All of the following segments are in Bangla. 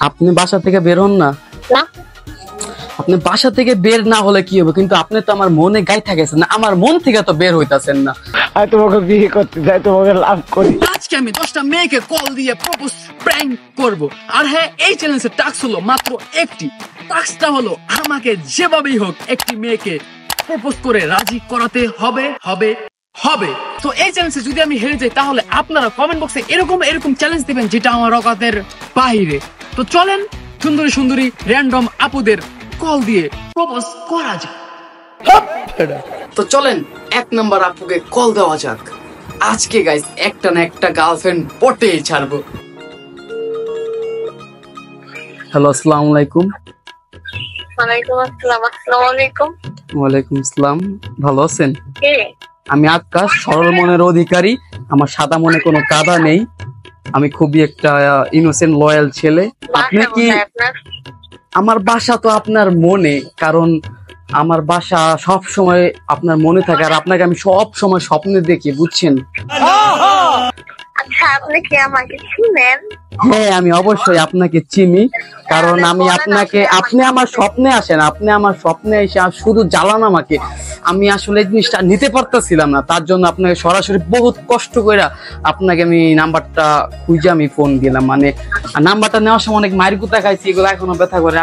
আপনি বাসা থেকে বের হন না? না। আপনি বাসা থেকে বের না হলে কি হবে, কিন্তু আপনি তো আমার মনে গাইথা গেছেন না, আমার মন থেকে তো বের হইতাছেন না। আমি তোমাকে বিয়ে করতে চাই, তোমাকে লাভ করি। আজকে আমি 10টা মেয়েকে কল দিয়ে প্রপোজ প্র্যাঙ্ক করব। আর হ্যাঁ, এই চ্যালেঞ্জের টাস্ক হলো মাত্র একটি। টাস্কটা হলো আমাকে যেভাবেই হোক একটি মেয়েকে প্রপোজ করে রাজি করাতে হবে হবে হবে। তো এই চ্যালেঞ্জে যদি আমি হেরে যাই তাহলে আপনারা কমেন্ট বক্সে এরকম চ্যালেঞ্জ দিবেন যেটা আমার অকাতের বাইরে। তো চলেন সুন্দরী সুন্দরী র্যান্ডম আপুদের কল দিয়ে প্রপোজ করা যাক। তো চলেন 1 নাম্বার আপুকে কল দেওয়া যাক। আজকে গাইস একটা না একটা গার্লফ্রেন্ড পটেই ছাড়বো। হ্যালো, আসসালামু আলাইকুম। ওয়ালাইকুম আসসালাম। আসসালামু আলাইকুম। ওয়ালাইকুম আসসালাম। ভালো আছেন? কে? আমি আকাশ, সরল মনের অধিকারী। আমার সাদা মনে কোনো কাদা নেই। আমি খুবই একটা ইনোসেন্ট লয়াল ছেলে। আপনি কি? আমার বাসা তো আপনার মনে, কারণ আমার বাসা সব সময় আপনার মনে থাকে, আর আপনাকে আমি সব সময় স্বপ্নে দেখি, বুঝছেন? আচ্ছা, আপনি কি আমাকে চিনেন? হ্যাঁ, আমি অবশ্যই আপনাকে চিনি, কারণ আমি আপনাকে, আপনি আমার স্বপ্নে আসেন, আপনি আমার স্বপ্নে এসে শুধু জ্বালান আমাকে। আমি আসলে এই জিনিসটা নিতে পারতেছিলাম না, তার জন্য আপনাকে সরাসরি বহুত কষ্ট করে আপনাকে আমি নাম্বারটা খুঁজে আমি ফোন দিলাম। মানে নাম্বারটা নেওয়ার সময় অনেক মায়ের কুতা খাইছি, এগুলো এখনো ব্যথা করে।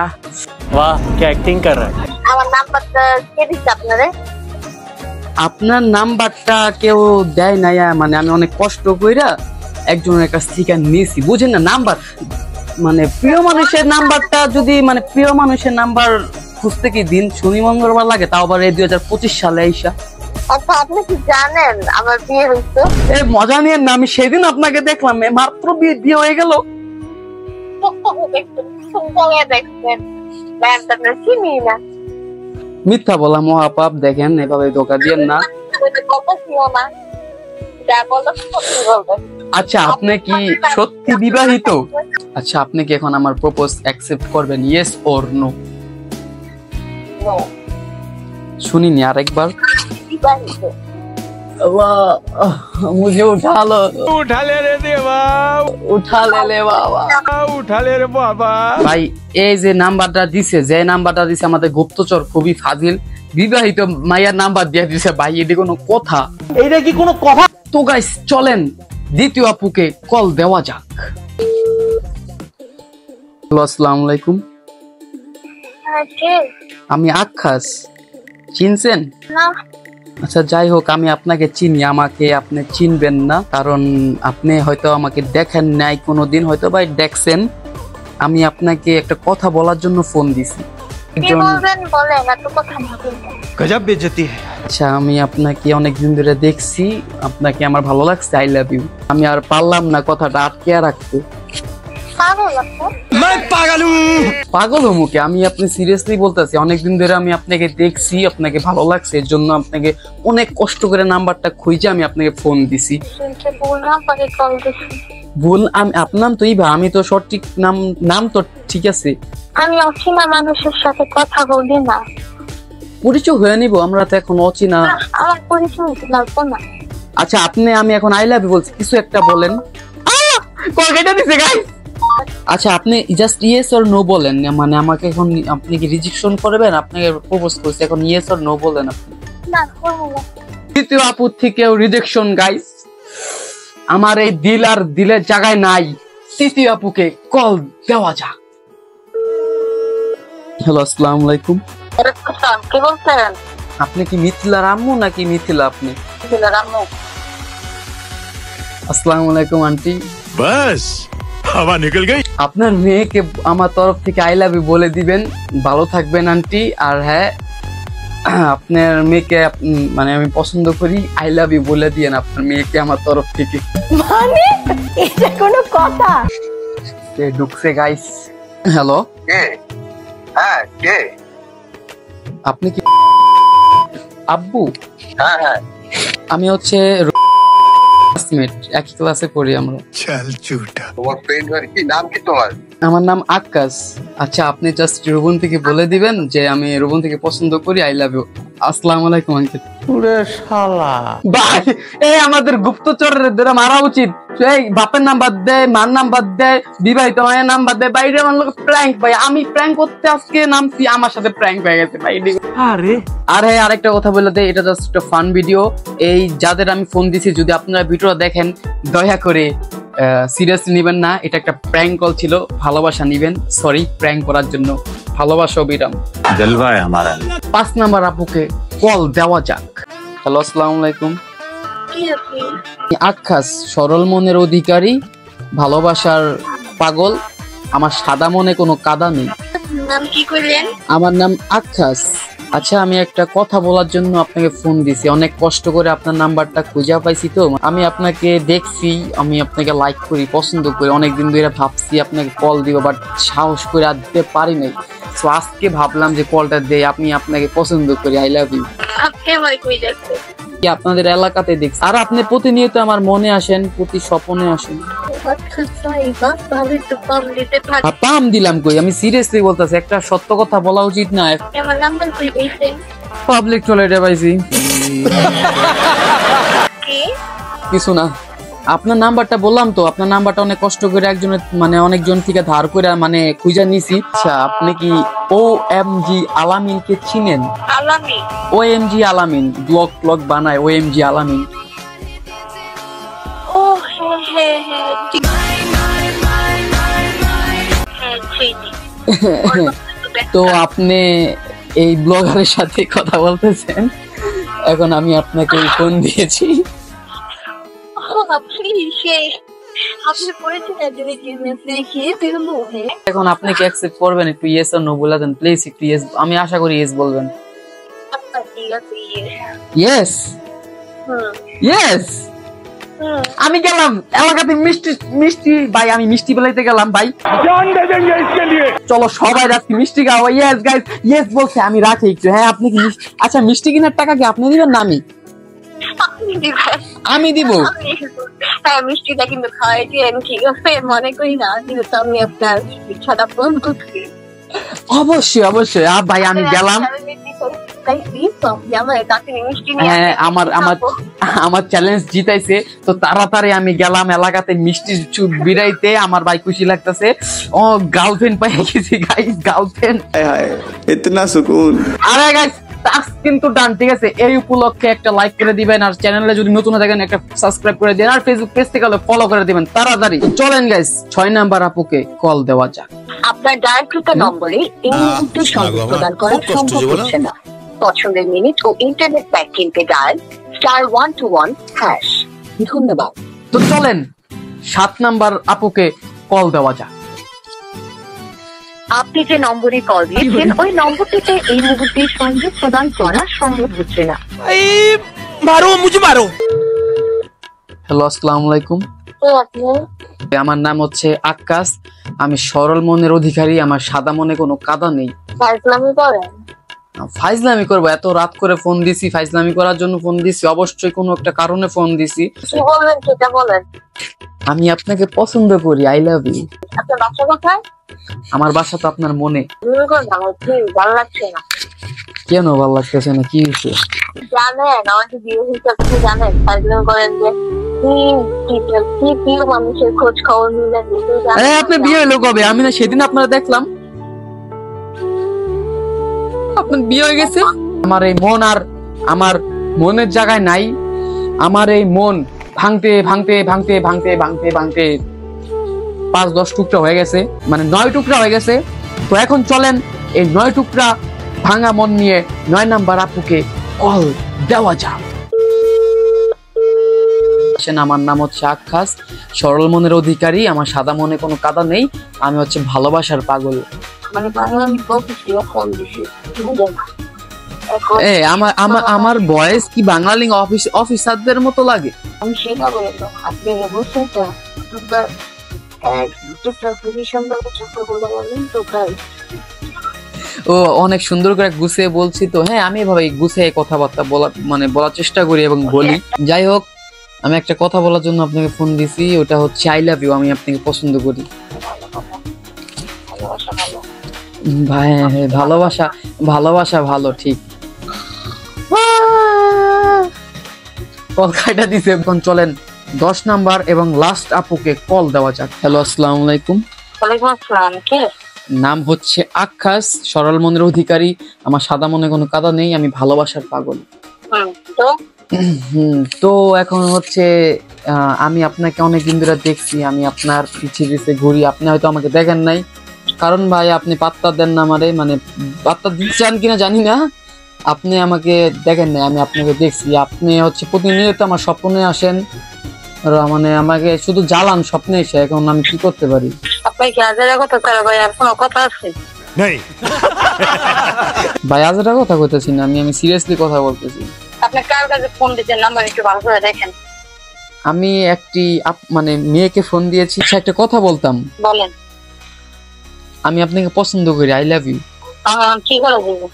বাহ, কি অ্যাক্টিং কর রহা है। আমার নাম্বারটা কে দিচ্ছে আপনারে? আপনার নাম্বারটা কেউ দেয় নাই, মানে আমি অনেক কষ্ট কইরা একজনের কাছ থেকে নিয়েছি, বুঝেন না? নাম্বার মানে প্রিয় মানুষের নাম্বারটা যদি, মানে প্রিয় মানুষের নাম্বার খুঁজতে কি দিন শনি মঙ্গলবার লাগে, তাও আবার এই 2025 সালে আইসা। আচ্ছা, আপনি কি জানেন আমার বিয়ে হয়েছে? এই মজা নিয়ে না, আমি সেদিন আপনাকে দেখলাম, মাত্র বিয়ে হয়ে গেল। দেখছেন ব্যাপারটা চিনি না। মিথ্যা বলা মহাপাপ, দেখেন এভাবে ধোকা দিয়েন না। কথা ছিল না, যা বলো সত্যি বলবেন। আচ্ছা, আপনি কি সত্যি বিবাহিত? আচ্ছা, আপনি কি এখন আমার প্রপোজ অ্যাকসেপ্ট করবেন, ইয়েস অর নো? নো। শুনিনি, আরেকবার। বিবাহিত। मुझे उठा लो, उठा ले रे देवा, उठा ले बाबा, उठा ले रे बाबा। ভাই এই যে নাম্বারটা দিছে, আমাদের গুপ্তচর খুবই ফাজিল, বিবাহিত মাইয়ার নাম্বার দিয়ে দিছে। ভাই এটি কোনো কথা? এইটা কি কোনো কথা? তো গাইস চলেন দ্বিতীয় আপুকে কল দেওয়া যাক। হ্যালো, আসসালামু আলাইকুম। কে? আমি আকাশ, চিনছেন? না। আচ্ছা, যাই হোক, আমি আপনাকে চিনি, আমাকে আপনি চিনবেন না, কারণ আপনি হয়তো আমাকে দেখেন নাই কোনোদিন, হয়তো ভাই দেখছেন। আমি আপনাকে একটা কথা বলার জন্য ফোন দিছি। কি বলবেন বলেন, এত কথা ভাবেন। গজব বেইজ্জতি है। আচ্ছা, আমি আপনাকে অনেকদিন ধরে দেখছি, আপনাকে আমার ভালো লাগছে, আই লাভ ইউ। আমি আর পারলাম না কথাটা আটকে রাখতে। পাগল মুখে আমি, আপনি সিরিয়াসলি বলতেছি, অনেকদিন ধরে আমি আপনাকে দেখছি, আপনাকে ভালো লাগছে, এর জন্য আপনাকে অনেক কষ্ট করে নাম্বারটা খুঁজে আমি আপনাকে ফোন দিছি। ভুল আমি, আপনার তো ইভা, আমি তো সঠিক নাম তো ঠিক আছে। আমি অচেনা মানুষের সাথে কথা বলি না। পরিচয় হয়ে নিব, আমরা তো এখন অচেনা। আমার পরিচয় লাগবে না। আচ্ছা, আমি এখন আই লাভ ইউ বলছি, কিছু একটা বলেন। কলকাতা দিছে গাইস। আচ্ছা, আপনি জাস্ট ইয়েস অর নো বলেন, মানে আমাকে এখন আপনি কি রিজেকশন করবেন? আপনাকে প্রপোজ করছি, এখন ইয়েস অর নো বলেন আপনি। না, করব না। তৃতীয় আপু থেকেও রিজেকশন গাইস। আমার এই দিল আর দিলের জায়গায় নাই, তৃতীয় আপুকে কল দেওয়া যাক। হ্যালো, আসসালামু আলাইকুম। কি বলছেন? আপনি কি মিথিলার আম্মু নাকি মিথিলা আপনি? আসসালামু আলাইকুম আন্টি। বাস হাওয়া নিকল গই। আপনার মেয়েকে আমার তরফ থেকে আই লাভ ইউ বলে দিবেন। ভালো থাকবেন আন্টি। আর হ্যাঁ, আপনার মেয়েকে মানে আমি পছন্দ করি, আই লাভ ইউ বলে দিয়েন আপনার মেয়েকে আমার তরফ থেকে। মানে এটা কোনো কথা? সে ঢুকছে গাইস। হ্যালো, কে? হ্যাঁ, কে? আপনি কি আব্বু? হ্যাঁ হ্যাঁ, আমি হচ্ছে ক্লাসমেট, একই ক্লাসে পড়ি আমরা। চল ঝুটা। তোমার ফ্রেন্ড আর কি নাম কি তোমার? আমার নাম আকাশ। আচ্ছা, আপনি জাস্ট রুবন থেকে বলে দিবেন যে আমি রুবন থেকে পছন্দ করি, আই লাভ ইউ। আসসালামু আলাইকুম আঙ্কেল। पूरे शाला ভাই এই আমাদের গুপ্তচরের দ্বারা মারা উচিত। এই বাপের নাম্বার দেয়, মার নাম্বার দেয়, বিবাহিত মায়ের নাম্বার দেয়। বাইরে আমার লোক প্র্যাঙ্ক ভাই, আমি প্র্যাঙ্ক করতে আজকে নামছি, আমার সাথে প্র্যাঙ্ক হয়ে গেছে ভাই। अरे আর হ্যাঁ, আরেকটা কথা বলে দেয়, এটা জাস্ট একটা ফান ভিডিও। এই যাদের আমি ফোন দিছি, যদি আপনারা ভিডিওটা দেখেন দয়া করে সিরিয়াসলি নেবেন না, এটা একটা প্র্যাঙ্ক কল ছিল, ভালোবাসা নিবেন। সরি প্র্যাঙ্ক করার জন্য, ভালোবাসা অবিরাম। जलवा है हमारा 5 নাম্বার আপুকে কল দেওয়া যাক। হ্যালো, আসসালামু আলাইকুম। কি আপনি? আমি আক্কাস, সরল মনের অধিকারী, ভালোবাসার পাগল, আমার সাদা মনে কোনো কাদা নেই। নাম কি করলেন? আমার নাম আক্কাস। আচ্ছা, আমি একটা কথা বলার জন্য আপনাকে ফোন দিছি। অনেক কষ্ট করে আপনার নাম্বারটা খুঁজে পাইছি। তো আমি আপনাকে দেখছি, আমি আপনাকে লাইক করি, পছন্দ করি, অনেকদিন ধরে ভাবছি আপনাকে কল দিব, বাট সাহস করে আর দিতে পারি নাই। তো আজকে ভাবলাম যে কলটা দেই, আপনি আপনাকে পছন্দ করি, আই লাভ ইউ। আপনি আমার কই যাচ্ছে? আপনাদের এলাকাতে দেখছি, আর আপনি প্রতিনিয়ত আমার মনে আসেন, প্রতি স্বপনে আসেন। তাহলে একটু কম দিতে পারি। পাম দিলাম কই, আমি সিরিয়াসলি বলতেছি, একটা সত্য কথা বলা উচিত না। আমার নাম্বার কই পেয়েছেন? পাবলিক টয়লেটে পাইছি। কি? কিছু না, আপনার নাম্বারটা বললাম তো, আপনার নাম্বারটা অনেক কষ্ট করে একজনের মানে অনেকজন থেকে ধার করে মানে খুঁজে নিছি। আচ্ছা, আপনি কি OMG আলামিনকে চিনেন? আলামি? OMG আলামিন ব্লগ বানায়, OMG আলামিন। ও হ্যাঁ হ্যাঁ হ্যাঁ ঠিক। হ্যাঁ চিনি। তো আপনি এই ব্লগারের সাথে কথা বলতেছেন, এখন আমি আপনাকে ফোন দিয়েছি। আপনি পড়েছেন যদি দেখি ফিরবো। এখন আপনি কি অ্যাকসেপ্ট করবেন? একটু ইয়েস অর নো বলে দেন প্লিজ, একটু ইয়েস। আমি আশা করি ইয়েস বলবেন। ঠিক আছে। Yes yes. আমি গেলাম এলাকাতে মিষ্টি মিষ্টি ভাই, আমি মিষ্টি বেলাইতে গেলাম ভাই। जान दे देंगे इसके लिए চলো সবাই রাখি মিষ্টি খাওয়া। ইয়েস গাইস, ইয়েস বলছে, আমি রাখি একটু। হ্যাঁ, আপনি কি আচ্ছা মিষ্টি কেনার টাকা কি আপনি দিবেন না আমি? আপনি দিবেন? আমি দিব। হ্যাঁ মিষ্টিটা কিন্তু খাওয়াই দিয়ে ঠিক আছে মনে করি না, কিন্তু আমি আপনার ইচ্ছাটা পূরণ করছি। অবশ্যই অবশ্যই। ভাই আমি গেলাম। হ্যাঁ, আমার চ্যালেঞ্জ জিতাইছে তো তাড়াতাড়ি আমি গেলাম এলাকাতে মিষ্টি বিড়াইতে। আমার ভাই খুশি লাগতেছে, ও গার্লফ্রেন্ড পাই গেছি গাইস, গার্লফ্রেন্ড। इतना सुकून। আরে গাইস, টাস্ক কিন্তু ডান, ঠিক আছে? এই উপলক্ষে একটা লাইক করে দিবেন, আর চ্যানেলে যদি নতুন হয়ে থাকেন একটা সাবস্ক্রাইব করে দিবেন, আর ফেসবুক পেজ থেকে ফলো করে দিবেন তাড়াতাড়ি। চলেন গাইস, 6 নাম্বার আপুকে কল দেওয়া যাক। আপনার ডায়ালকৃত নম্বরে এই মুহূর্তে সংযোগ প্রদান করা সম্ভব হচ্ছে না। পছন্দের মিনিট ও ইন্টারনেট প্যাক কিনতে ডায়াল *121#। ধন্যবাদ। তো চলেন 7 নাম্বার আপুকে কল দেওয়া যাক। আপনি যে নম্বরে কল দিয়েছেন ওই নম্বরটিতে এই মুহূর্তে সংযোগ প্রদান করা সম্ভব হচ্ছে না। मारो मुझे मारो হ্যালো, আসসালামু আলাইকুম। তো আপনি আমার নাম হচ্ছে আক্কাস, আমি সরল মনের অধিকারী, আমার সাদা মনে কোনো কাদা নেই। ফাজলামি করেন? ফাইজলামি করবো? এত রাত করে ফোন দিছি, ফাইজলামি করার জন্য ফোন দিছি? অবশ্যই কোনো একটা কারণে ফোন দিছি। কি বলবেন সেটা বলেন। আমি আপনাকে পছন্দ করি, আই লাভ ইউ। আপনার বাসা কোথায়? আমার বাসা তো আপনার মনে। মনে করেন আমার প্লিজ ভালো লাগছে না। কেন ভালো লাগতেছে না? কি হয়েছে? জানেন আমাকে বিয়ে হয়েছে, আপনি জানেন? ফাজলামি করেন যে কি মানুষের খোঁজ খবর নিলেন। আপনি বিয়ে হলো কবে? আমি না সেদিন আপনারা দেখলাম আপনার বিয়ে হয়ে গেছে। আমার এই মন আর আমার মনের জায়গায় নাই। আমার এই মন ভাঙতে ভাঙতে ভাঙতে ভাঙতে ভাঙতে ভাঙতে 5-10 টুকরা হয়ে গেছে, মানে 9 টুকরা হয়ে গেছে। তো এখন চলেন এই 9 টুকরা ভাঙা মন নিয়ে 9 নাম্বার আপুকে কল দেওয়া যাক। আমার নাম হচ্ছে আক্কাস, সরল মনের অধিকারী, আমার সাদা মনে কোনো কাদা নেই, আমি হচ্ছে ভালোবাসার পাগল। মানে বাংলাদেশ বলছি ফোন দিছি। আমার ভয়েস কি বাঙালি অফিসারদের মতো লাগে? আমি সেটা বলে তো আপনি বুঝছেন তো ও অনেক সুন্দর করে গুছিয়ে বলছি তো। হ্যাঁ, আমি এভাবে গুছিয়ে কথাবার্তা বলার চেষ্টা করি এবং বলি। যাই হোক, আমি একটা কথা বলার জন্য আপনাকে ফোন দিছি, ওটা হচ্ছে আই লাভ ইউ। আমি আপনাকে পছন্দ করি ভাই। ভালোবাসা ভালো, ঠিক। কল কাটা দিছে। এখন চলেন 10 নাম্বার এবং লাস্ট আপুকে কল দেওয়া যাক। হ্যালো, আসসালামু আলাইকুম। ওয়ালাইকুম আসসালাম। কে? নাম হচ্ছে আকাশ, সরল মনের অধিকারী। আমার সাদা মনে কোনো কাদা নেই, আমি ভালোবাসার পাগল। তো তো এখন হচ্ছে আমি আপনাকে অনেকদিন ধরে দেখছি, আমি আপনার পিছে পিছে ঘুরি, আপনি হয়তো আমাকে দেখেন নাই, কারণ ভাই আপনি পাত্তা দেন না আমারে, মানে পাত্তা দিচ্ছেন কিনা জানি না, আপনি আমাকে দেখেন নাই, আমি আপনাকে দেখছি। আপনি হচ্ছে প্রতিনিয়ত আমার স্বপ্নে আসেন, আর মানে আমাকে শুধু জ্বালান স্বপ্নে এসে। এখন আমি কি করতে পারি? আপনি কি হাজারের কথা ছাড়া ভাই আর কোনো কথা আছে? नहीं ভাই আজটা কথা কইতেছি না, আমি সিরিয়াসলি কথা বলতেছি। আপনি কার কাছে ফোন দিচ্ছেন? নাম্বার একটু ভালো করে দেখেন। আমি একটি মানে মেয়েকে ফোন দিয়েছি, সে একটা কথা বলতাম। বলেন। আমি আপনাকে পছন্দ করি, আই লাভ ইউ। কি করে বলবো?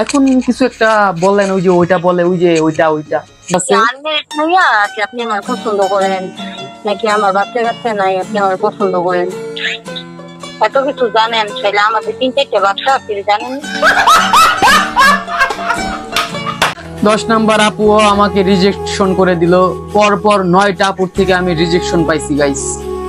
এখন কিছু একটা বললেন, ওই যে ওইটা বলে, ওই যে ওইটা আছে। আপনি আমার পছন্দ করেন নাকি আমার বাচ্চা কাচ্চা নাই আপনি আমার পছন্দ করেন? এত কিছু জানেন, সেটা আমাদের 3-4টা বাচ্চা আপনি জানেন। 10 নাম্বার আপুও আমাকে রিজেকশন করে দিল। পরপর 9টা আপুর থেকে আমি রিজেকশন পাইছি গাইস।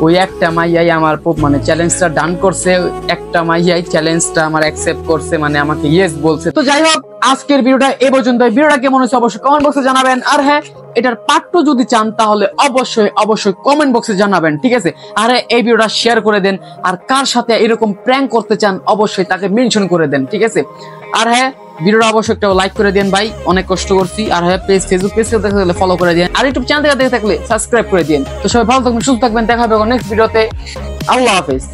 ওই একটা মাইয়াই আমার মানে চ্যালেঞ্জটা ডান করছে, একটা মাইয়াই চ্যালেঞ্জটা আমার অ্যাকসেপ্ট করছে, মানে আমাকে ইয়েস বলছে। তো যাই হোক, আজকের ভিডিওটা এই পর্যন্ত। ভিডিওটা কেমন হয়েছে অবশ্যই কমেন্ট বক্সে জানাবেন। আর হ্যাঁ, এটার পার্ট 2 যদি চান তাহলে অবশ্যই কমেন্ট বক্সে জানাবেন, ঠিক আছে? আর এই ভিডিওটা শেয়ার করে দেন, আর কার সাথে এরকম প্র্যাঙ্ক করতে চান অবশ্যই তাকে মেনশন করে দেন, ঠিক আছে? আর হ্যাঁ, ভিডিওটা অবশ্যই একটা লাইক করে দেন ভাই, অনেক কষ্ট করছি। আর হ্যাঁ, ফেসবুক পেজ থেকে দেখতে ফলো করে দেন, আর ইউটিউব চ্যানেল থেকে দেখে থাকলে সাবস্ক্রাইব করে দিন। তো সবাই ভালো থাকবেন, সুস্থ থাকবেন, দেখা হবে নেক্সট ভিডিওতে। আল্লাহ হাফেজ।